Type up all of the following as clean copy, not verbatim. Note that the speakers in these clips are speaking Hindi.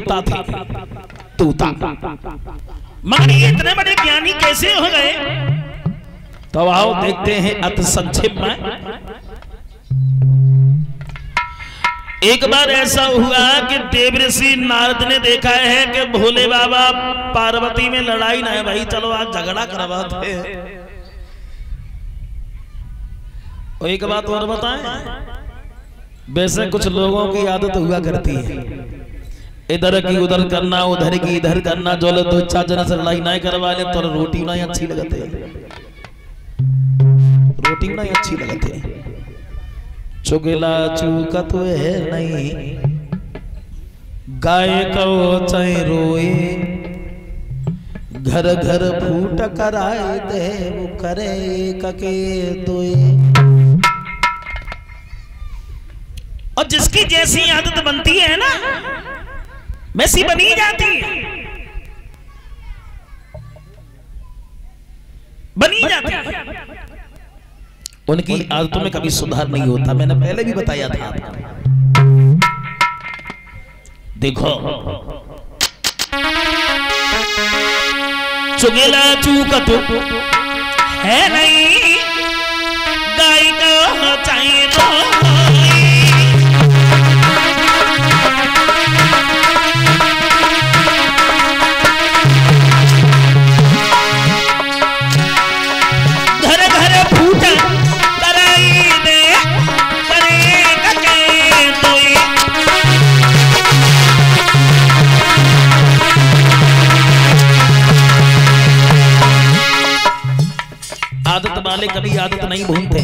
तोता थे, तोता। मगर ये इतने बड़े ज्ञानी कैसे हो गए? तो आओ देखते हैं अति संक्षेप में। एक बार ऐसा हुआ कि देवर्षि नारद ने देखा है कि भोले बाबा पार्वती में लड़ाई ना है भाई, चलो आज झगड़ा करवाते हैं। और एक बात और बताएं, वैसे कुछ लोगों की आदत हुआ करती है, इधर की उधर करना, उधर की इधर करना, जो लोग दो चार जन से लड़ाई नहीं करवा ले तो रोटी नहीं अच्छी लगती, रोटी नहीं अच्छी लगती। चुगला चूकत है नहीं, गाय को चाहे रोए, घर घर फूट कराए दे, वो करे कके दोए। और जिसकी जैसी आदत बनती है ना वैसी बनी जाती है, बनी जाती है। उनकी आदतों में कभी सुधार नहीं होता, मैंने पहले भी बताया था। देखो चुगेला चूकत है नहीं, गाय को चाहिए आदत वाले कभी आदत नहीं भूलते,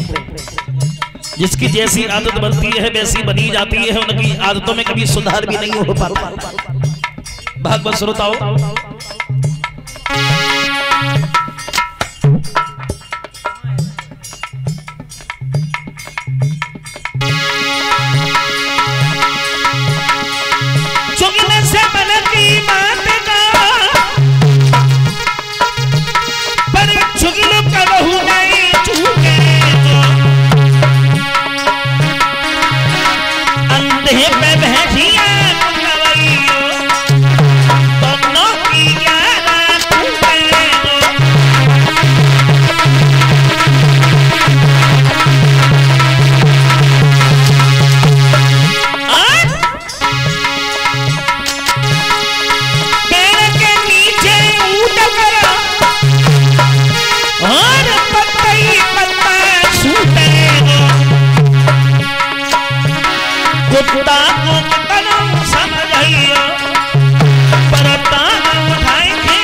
जिसकी जैसी आदत बनती है वैसी बनी जाती है, उनकी आदतों में कभी सुधार भी नहीं हो पाता। भागवत श्रोताओ, चुगने से बनती बात का, पर चुगलो का बहू नहीं चूके, अंधे पे भैंसिया दोनों की ग्यारह टूटे। पेड़ के नीचे ऊट करो और पत्ती पत्ता छूटे, कुत्ता को तनु समझियो पर तान उठाएंगे।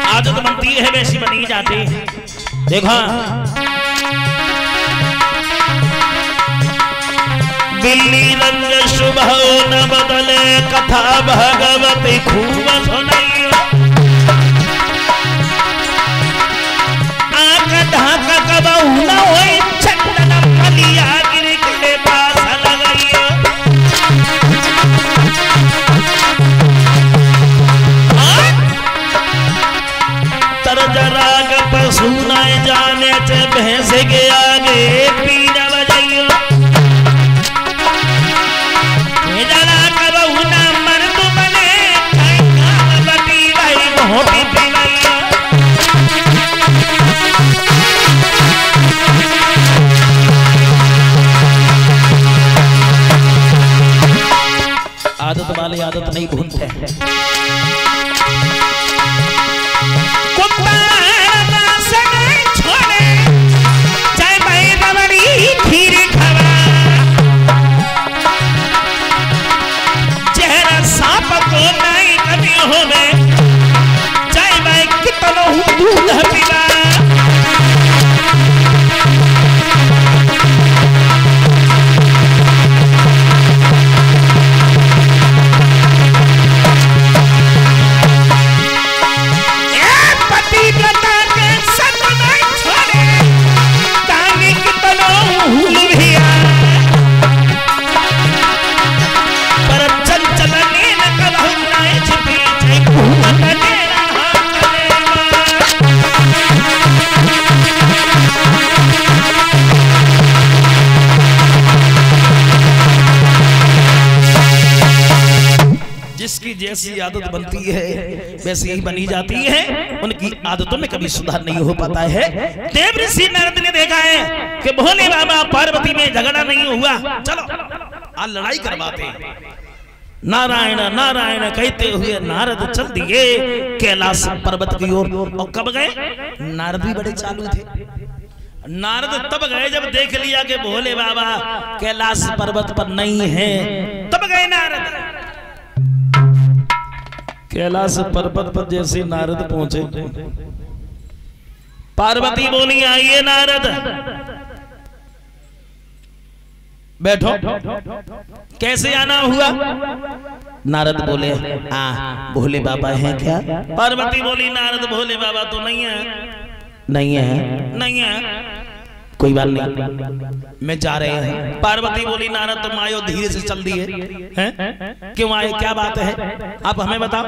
आदत बनती है वैसी बनी जाती है। देखो बिल्ली रंग शुभ न बदले, कथा भगवती खूब सुनाइयो, आंख ढाक कबहू न होई, चंदन फलिया गिर के पास लगाइयो। तरजराग पशु न जाने चे भैंस के आगे पीड़ा बजाइयो, जरा कबहू न मर्द बने, बटी भाई मोटी पिलाइयो। आदत वाले आदत नहीं भूलते। चेहरा सांप को नहीं कभी हो में, चाहे मैं कितना दूध पीला। जैसी आदत बनती है वैसी ही बनी जाती है, उनकी आदतों में कभी सुधार नहीं हो पाता है। देव ऋषि नारद ने देखा है कि भोले बाबा पार्वती में झगड़ा नहीं हुआ, चलो आज लड़ाई करवाते हैं। नारायण नारायण कहते हुए नारद चल दिए कैलाश पर्वत की ओर। और कब गए? नारद भी बड़े चालू थे। नारद तब गए जब देख लिया कि भोले बाबा कैलाश पर्वत पर नहीं है, तब गए नारद। कैलाश पर्वत पर जैसे नारद पहुंचे, पार्वती बोली आइए नारद बैठो। कैसे आना हुआ? नारद बोले भोले बाबा हैं क्या? पार्वती बोली नारद भोले बाबा तो नहीं है। नहीं है? नहीं है, कोई बात नहीं, मैं जा रहे हैं। पार्वती बोली नारद तुम आयो, धीरे से चल दिए हैं, क्यों आए, क्या बात है, आप हमें बताओ।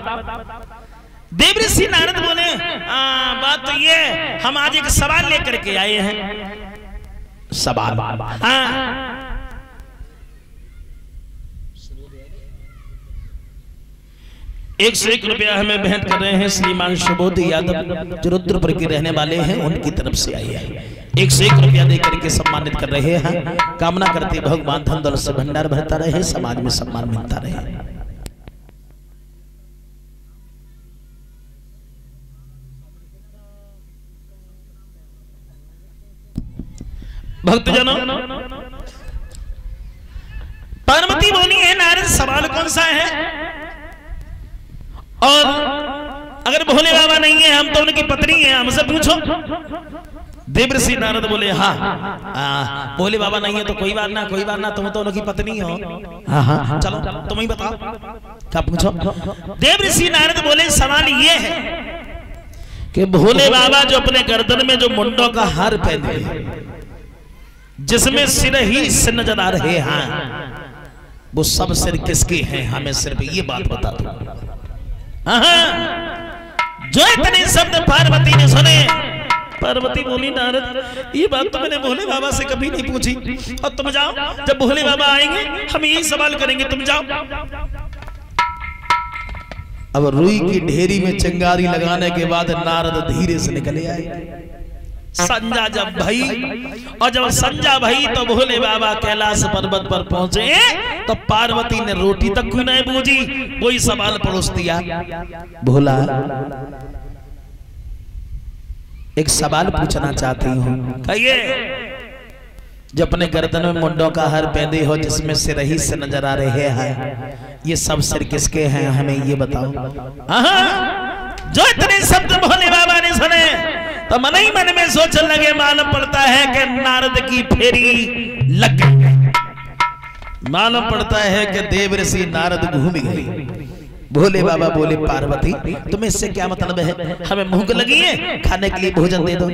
देव ऋषि नारद बोले बात तो ये, हम आज एक सवाल लेकर के आए हैं। सवाल? एक से 1 रुपया हमें भेंट कर रहे हैं श्रीमान सुबोध यादव जो रुद्रपुर के रहने वाले हैं, उनकी तरफ से आई है। 1 से 1 रुपया देकर के सम्मानित कर रहे हैं। कामना करते भगवान धन दौलत से भंडार भरता रहे, समाज में सम्मान मिलता रहे। भक्तजनों, पार्वती बोली है नारद सवाल कौन सा है? और अगर भोले बाबा नहीं है, हम तो उनकी पत्नी है, हमसे पूछो। देव ऋषि नारद बोले हाँ भोले बाबा नहीं है तो कोई बात ना, कोई बात ना, तुम तो उनकी पत्नी हो। हाँ चलो तुम ही बताओ क्या पूछो। देव ऋषि नारद बोले सवाल ये है कि भोले बाबा जो अपने गर्दन में जो मुंडों का हार पहने, जिसमें सिर ही सिर नजर आ रहे हैं, वो सब सिर किसके हैं? हमें सिर्फ ये बात बता दो। जो इतने शब्द पार्वती ने सुने, पार्वती बोली नारद ये बात तो मैंने भोले बाबा से कभी नहीं पूछी, और तुम जाओ, जब भोले बाबा आएंगे हम यही सवाल करेंगे, तुम जाओ। अब रुई की ढेरी में चिंगारी लगाने के बाद नारद धीरे से निकले आए। संजा जब भई, और जब संजा भई तो भोले बाबा कैलाश पर्वत पर पहुंचे तो पार्वती ने रोटी तक कोई नहीं बूझी, कोई सवाल परोस दिया। भोला एक सवाल पूछना चाहती हूँ, कहिए। जो अपने गर्दन में मुंडों का हार पहने हो, जिसमें सिर ही से नजर आ रहे हैं, ये सब सिर किसके हैं? हमें ये बताओ। जो इतने शब्द भोले बाबा ने सुने तो मन ही मन में सोचने लगे, मालूम पड़ता है कि नारद की फेरी लग गई। मालूम पड़ता है कि देव ऋषि नारद घूम गए। भोले बाबा बोले पार्वती तुम्हें इससे क्या मतलब है? हमें भूख लगी है, खाने के लिए भोजन दे दो।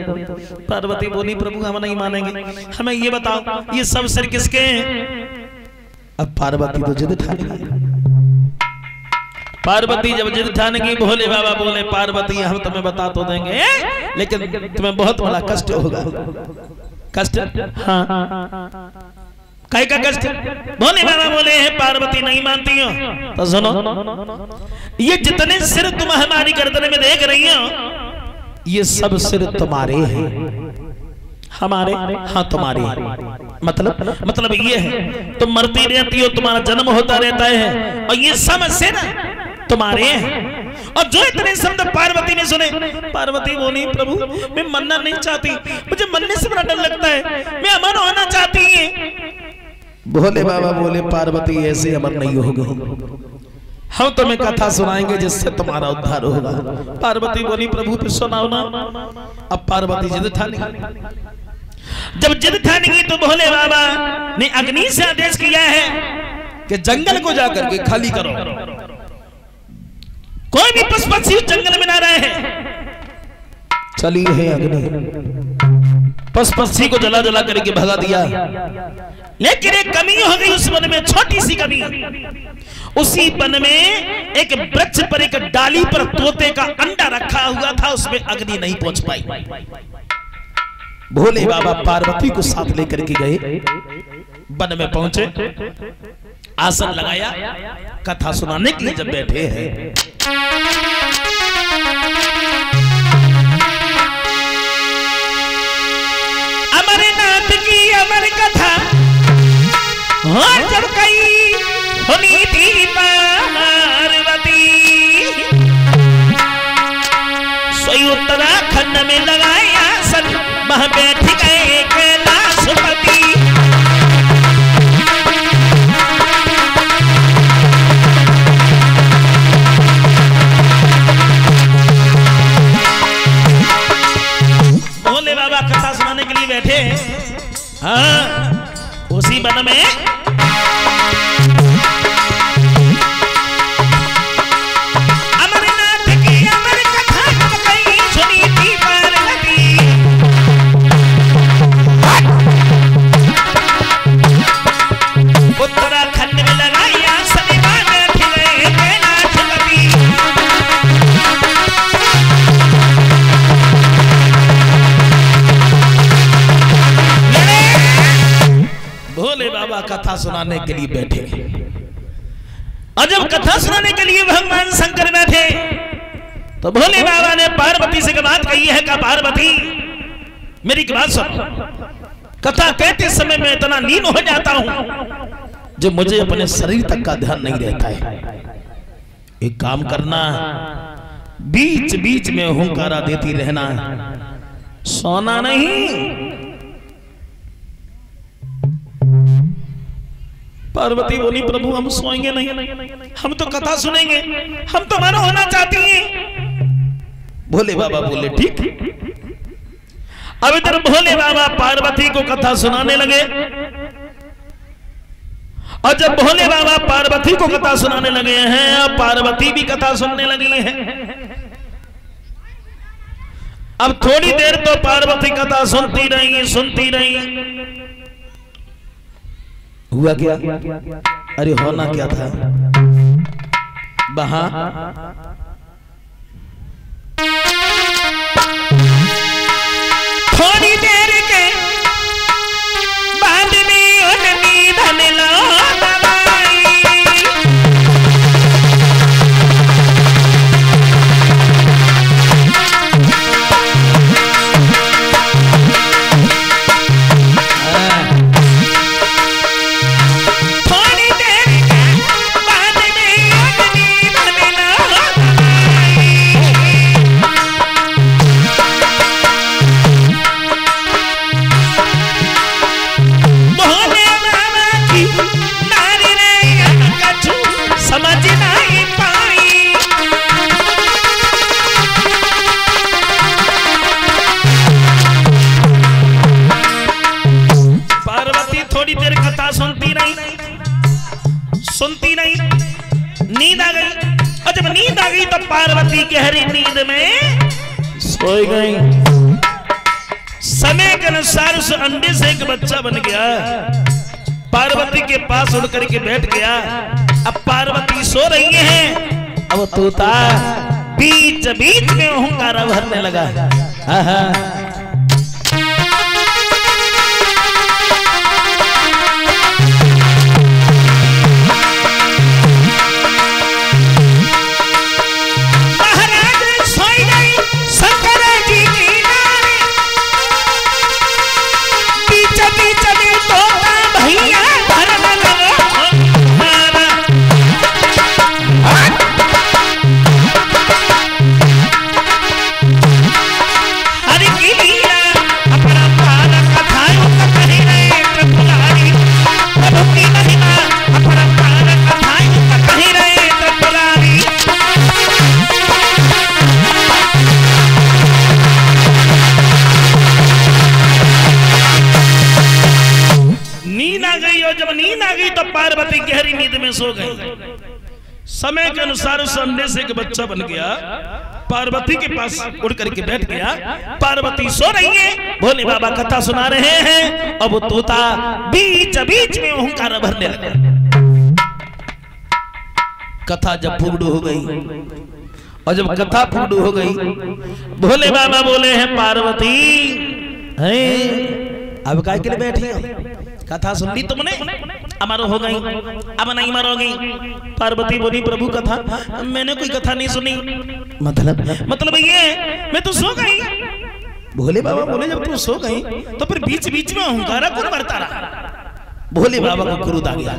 पार्वती बोली प्रभु हम नहीं मानेंगे, हमें ये बताओ ये सब सिर किसके हैं? अब पार्वती तो जिद ठानी। पार्वती जब जिद ठान की, भोले बाबा बोले पार्वती हम तुम्हें बता तो देंगे, लेकिन तुम्हें बहुत बड़ा कष्ट होगा। कष्ट? हाँ। काय का कष्ट? भोले बाबा बोले हैं पार्वती नहीं मानती हो तो सुनो, ये जितने सिर तुम हमारी गर्दन में देख रही हो, ये सब सिर तुम्हारे हैं। हमारे? हाँ तुम्हारे। मतलब ये है तुम मरती रहती हो, तुम्हारा जन्म होता रहता है, और ये सब सिर तुम्हारे हैं। और जो इतने शब्द पार्वती ने सुने, पार्वती बोली प्रभु मैं मरना नहीं चाहती, मुझे मरने से बड़ा डर लगता है, मैं अमर होना चाहती है। भोले बाबा बोले पार्वती ऐसे अमर नहीं होगा, हम तुम्हें कथा सुनाएंगे जिससे तुम्हारा उद्धार होगा। पार्वती बोली प्रभु फिर सुनाओ ना। अब पार्वती जिद ठानी। जब जिद ठानी तो भोले बाबा ने अग्नि से आदेश किया है कि जंगल को जाकर के खाली करो, कोई भी पशु पक्षी जंगल में ना रहे। चली है अग्नि, पशु पक्षी को जला जला करके भगा दिया। लेकिन एक कमी हो गई उस वन में, छोटी सी कमी। उसी वन में एक वृक्ष पर, एक डाली पर तोते का अंडा रखा हुआ था, उसमें अग्नि नहीं पहुंच पाई। भोले बाबा पार्वती को साथ लेकर के गए, वन में पहुंचे, आसन लगाया, कथा सुनाने के लिए जब बैठे हैं, अमरनाथ की अमर कथा और जब कई सुनी थी पार्वती, सोई उत्तराखंड में लगाया आसन, वहां बैठ गए कैलाशपति। भोले बाबा कथा सुनाने के लिए बैठे, हाँ उसी वन में अमरनाथ की अमर कथा जब कई सुनी थी पार्वती, उत्तराखंड में लगाया शनिवार बैठ गए कैलाशपति। भोले बाबा कथा सुनाने के लिए बैठे, और जब कथा सुनाने के लिए भगवान शंकर बैठे तो भोले बाबा ने पार्वती से बात कही है का पार्वती मेरी बात सुन, कथा कहते समय मैं इतना लीन हो जाता हूं जो मुझे अपने शरीर तक का ध्यान नहीं रहता है। एक काम करना, बीच बीच में हुंकारा देती रहना, सोना नहीं। पार्वती बोली प्रभु हम सोएंगे नहीं, हम तो कथा सुनेंगे, हम तो मनो होना चाहती हैं। भोले बाबा बोले ठीक। अब इधर भोले बाबा पार्वती को कथा सुनाने लगे, और जब भोले बाबा पार्वती को कथा सुनाने लगे हैं, पार्वती भी कथा सुनने लगी है। अब थोड़ी देर तो पार्वती कथा सुनती रही। हुआ क्या? अरे होना क्या था, वहां थोड़ी देर के बाद में उन्हें धन लो दवाई, थोड़ी देर के बाद में उन्हें धन लो भोले बाबा की नारी रे कछु समझ नहीं पाई। पार्वती थोड़ी देर कथा सुनती रही, नींद आ गई, और जब नींद आ गई तो पार्वती गहरी नींद में सो गई। समय के अनुसार उस अंडे से एक बच्चा बन गया, पार्वती के पास उड़ करके बैठ गया। अब पार्वती सो रही है, अब तोता बीच बीच में हुंकारा भरने लगा। महाराज सोई गई शंकर जी की नारी, बीच बीच में तोता भैया भरने लगा। हरि की लीला अपरंपार कथाओं का कहे रहे त्रिपुरारी, प्रभु की महिमा अपरंपार कथाओं का कहे रहे त्रिपुरारी। नींद आ गई, और जब नींद आ गई तो पार्वती गहरी नींद में सो गई। समय के अनुसार उस अंडे से एक बच्चा बन गया, पार्वती के पास उड़ करके बैठ गया। पार्वती सो रही है, भोले बाबा कथा सुना रहे हैं, अब वो तोता बीच बीच में हुंकार भरने लगा। कथा जब पूर्ण हो गई, और जब कथा पूर्ण हो गई, भोले बाबा बोले हैं पार्वती अब काय के लिए बैठी हो? कथा सुन ली तुमने? अमर हो गई, अब नहीं मरोगी। पार्वती बोली प्रभु कथा, मैंने कोई कथा नहीं सुनी। मतलब ये मैं तो सो गई। भोले बाबा बोले जब तू सो गई तो फिर बीच बीच में हुंकारा कौन बरता रहा? भोले बाबा को क्रोध आ गया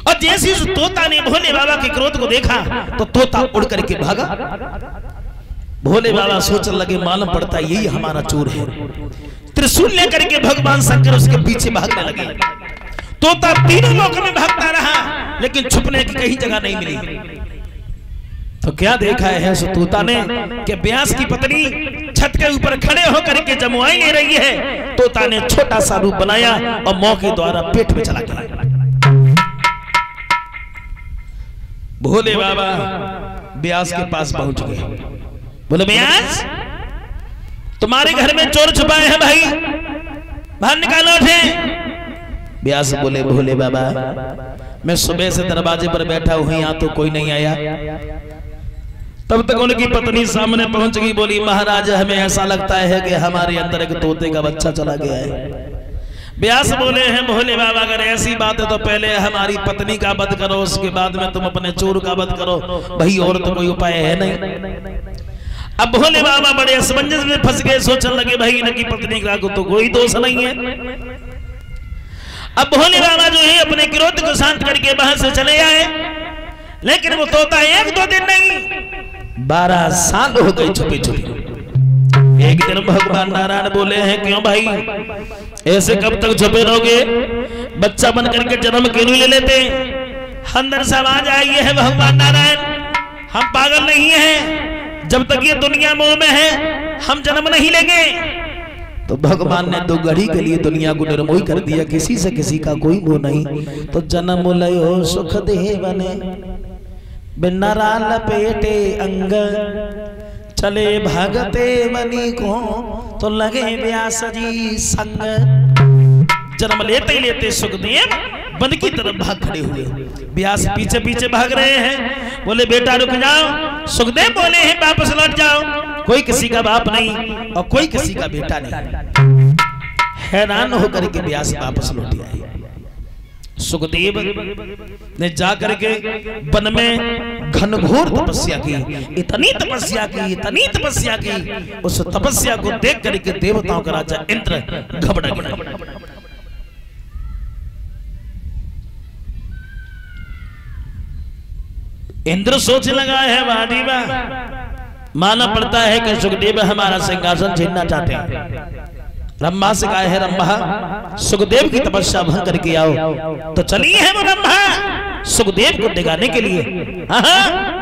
और जैसे उस तोता ने भोले बाबा के क्रोध को देखा तो तोता उड़ करके भागा। भोले बाबा सोचने लगे मालूम पड़ता यही हमारा चोर है। त्रिशूल लेकर के भगवान शंकर उसके पीछे भागने लगे। तोता तीनों लोक में भागता रहा लेकिन छुपने की कहीं जगह नहीं मिली। तो क्या देखा है उस तोता ने कि व्यास की पत्नी छत के ऊपर खड़े होकर के जमुआई ले रही है। तोता ने छोटा सा रूप बनाया और मौत के द्वारा पेट में चला गया। भोले बाबा व्यास के पास पहुंच गए। बोले व्यास तुम्हारे घर में चोर छुपाए हैं भाई, बाहर निकालो थे। व्यास बोले भोले बाबा मैं सुबह से दरवाजे पर बैठा हूं, यहां तो कोई नहीं आया। तब तक उनकी पत्नी सामने पहुंच गई। बोली महाराज हमें ऐसा लगता है कि हमारे अंदर एक तोते का बच्चा चला गया है। व्यास बोले हैं भोले बाबा अगर ऐसी बात है तो पहले हमारी पत्नी का वध करो, उसके बाद में तुम अपने चोर का वध करो भाई, और तो कोई उपाय है नहीं। अब भोले बाबा बड़े असमंजस में फंस गए, सोचने लगे भाई इनकी पत्नी का तो कोई दोष नहीं है। अब भोले बाबा जो है अपने क्रोध को शांत करके बाहर से चले आए, लेकिन वो तोता एक दो दिन नहीं 12 साल हो गए छुपे छुपे। एक दिन भगवान नारायण बोले हैं क्यों भाई ऐसे कब तक छुपे रहोगे? बच्चा बन करके जन्म क्यों नहीं ले लेते? अंदर से आवाज आई है भगवान नारायण हम पागल नहीं हैं, जब तक ये दुनिया मोह में है हम जन्म नहीं लेंगे। तो भगवान ने 2 घड़ी के लिए दुनिया को निर्मोही कर दिया, किसी से किसी का कोई मोह नहीं। तो जन्म लयो सुख देह बने बिना लपेटे अंग, चले भागते मनी को तो लगे व्यास जी संग। जन्म लेते ही लेते सुखदेव वन की तरफ भाग खड़े हुए, व्यास पीछे पीछे भाग रहे हैं। बोले बेटा रुक जाओ। सुखदेव बोले हैं वापस लौट जाओ, कोई किसी का बाप नहीं और कोई किसी का बेटा नहीं। हैरान होकर के व्यास वापस लौट आए। सुखदेव ने जाकर के वन में घनघोर तपस्या की, इतनी तपस्या की, इतनी तपस्या की, उस तपस्या को देख करके देवताओं का राजा इंद्र घबरा गया। इंद्र सोचने लगा है वादी वाह, माना पड़ता है कि सुखदेव हमारा सिंहासन छीनना चाहते हैं। ब्रह्मा से कहा है ब्रह्मा सुखदेव की तपस्या भंग करके आओ। तो चलिए है वो ब्रह्मा सुखदेव को डिगाने के लिए। हाँ